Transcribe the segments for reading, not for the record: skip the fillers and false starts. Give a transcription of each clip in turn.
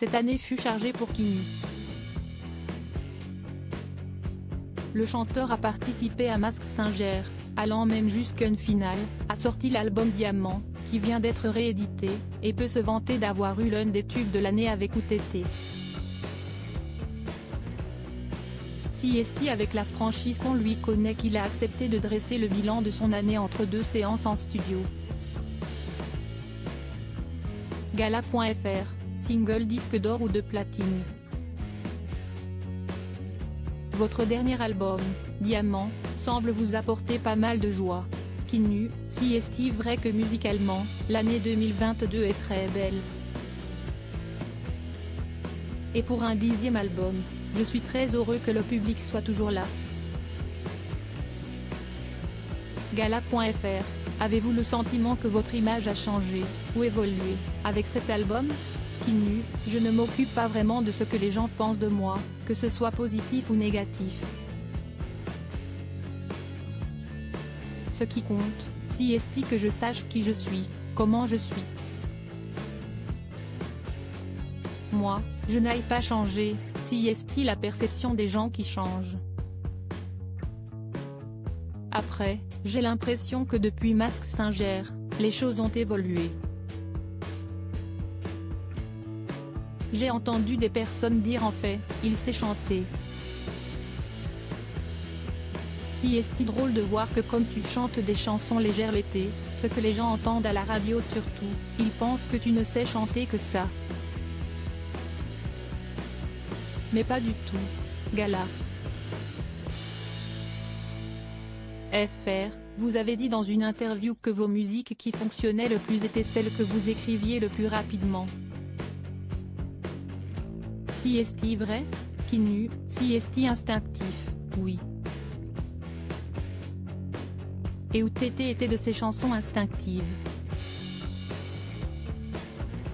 Cette année fut chargée pour Quenu. Le chanteur a participé à Masked Singer, allant même jusqu'à une finale, a sorti l'album Diamant, qui vient d'être réédité, et peut se vanter d'avoir eu l'un des tubes de l'année avec OTT. Si est avec la franchise qu'on lui connaît qu'il a accepté de dresser le bilan de son année entre deux séances en studio. Gala.fr, single disque d'or ou de platine. Votre dernier album, Diamant, semble vous apporter pas mal de joie. Quenu, si est vrai que musicalement, l'année 2022 est très belle. Et pour un 10e album, je suis très heureux que le public soit toujours là. Gala.fr, avez-vous le sentiment que votre image a changé, ou évolué, avec cet album? Quenu, je ne m'occupe pas vraiment de ce que les gens pensent de moi, que ce soit positif ou négatif. Ce qui compte, si est que je sache qui je suis, comment je suis. Moi, je n'aille pas changer, si est la perception des gens qui change. Après, j'ai l'impression que depuis Masked Singer, les choses ont évolué. J'ai entendu des personnes dire en fait, il sait chanter. Si est drôle de voir que comme tu chantes des chansons légères l'été, ce que les gens entendent à la radio surtout, ils pensent que tu ne sais chanter que ça. Mais pas du tout. Gala. FR, vous avez dit dans une interview que vos musiques qui fonctionnaient le plus étaient celles que vous écriviez le plus rapidement. Si est vrai? Quenu, si est instinctif, oui. Et OTT était de ces chansons instinctives.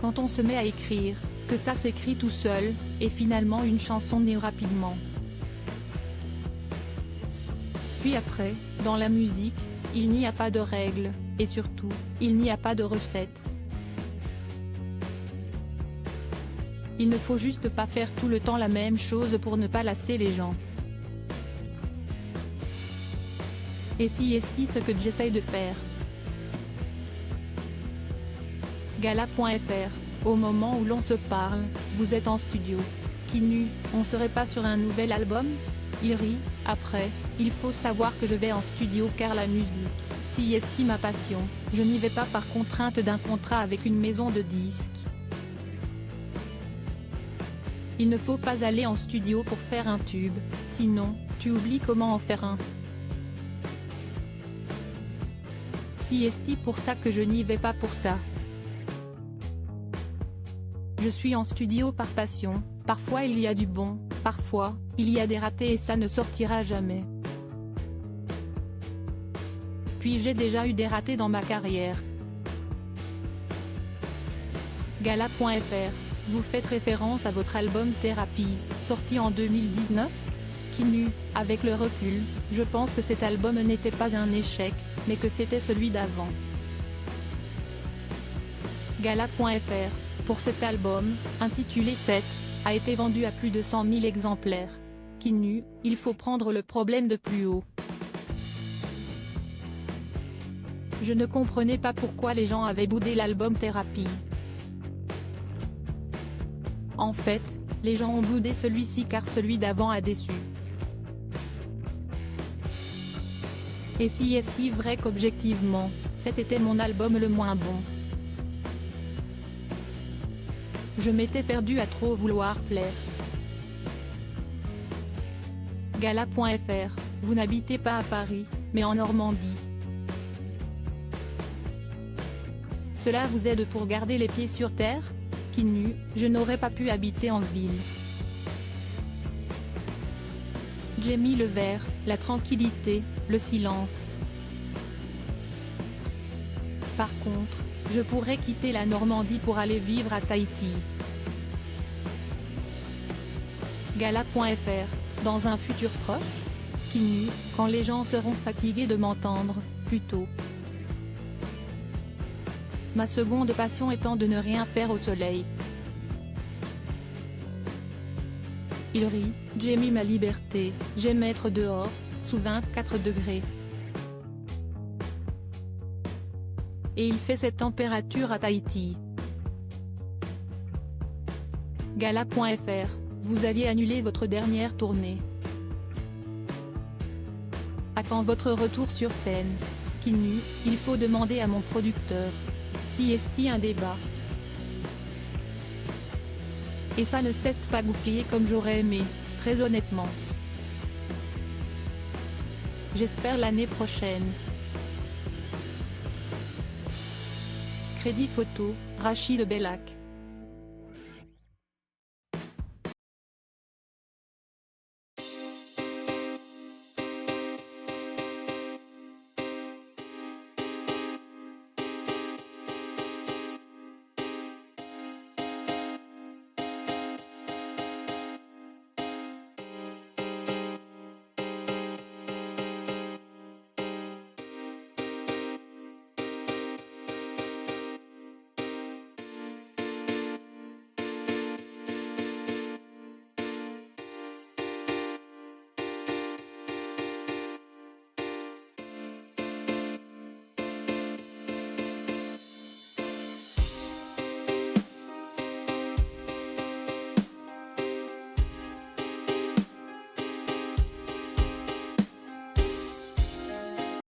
Quand on se met à écrire, que ça s'écrit tout seul, et finalement une chanson naît rapidement. Puis après, dans la musique, il n'y a pas de règles, et surtout, il n'y a pas de recette. Il ne faut juste pas faire tout le temps la même chose pour ne pas lasser les gens. Et si est ce que j'essaye de faire. Gala.fr, au moment où l'on se parle, vous êtes en studio. Quenu, on serait pas sur un nouvel album? Il rit, après, il faut savoir que je vais en studio car la musique, si est ma passion, je n'y vais pas par contrainte d'un contrat avec une maison de disques. Il ne faut pas aller en studio pour faire un tube, sinon, tu oublies comment en faire un. Si est pour ça que je n'y vais pas pour ça. Je suis en studio par passion, parfois il y a du bon, parfois, il y a des ratés et ça ne sortira jamais. Puis j'ai déjà eu des ratés dans ma carrière. Gala.fr, vous faites référence à votre album Thérapie, sorti en 2019? Quenu, avec le recul, je pense que cet album n'était pas un échec, mais que c'était celui d'avant. Gala.fr, pour cet album, intitulé 7, a été vendu à plus de 100 000 exemplaires. Quenu, il faut prendre le problème de plus haut. Je ne comprenais pas pourquoi les gens avaient boudé l'album Thérapie. En fait, les gens ont boudé celui-ci car celui d'avant a déçu. Et si est-il vrai qu'objectivement, c'était mon album le moins bon. Je m'étais perdu à trop vouloir plaire. Gala.fr, vous n'habitez pas à Paris, mais en Normandie. Cela vous aide pour garder les pieds sur terre? Quenu, je n'aurais pas pu habiter en ville. J'ai mis le verre, la tranquillité, le silence. Par contre, je pourrais quitter la Normandie pour aller vivre à Tahiti. Gala.fr, dans un futur proche? Quenu, quand les gens seront fatigués de m'entendre, plutôt. Ma seconde passion étant de ne rien faire au soleil. Il rit, j'ai mis ma liberté, j'ai mettre dehors, sous 24 degrés. Et il fait cette température à Tahiti. Gala.fr, vous aviez annulé votre dernière tournée. À quand votre retour sur scène? Qui nu, il faut demander à mon producteur. Si est-il un débat? Et ça ne cesse pas goupiller comme j'aurais aimé, très honnêtement. J'espère l'année prochaine. Crédit photo, Rachid Bellac.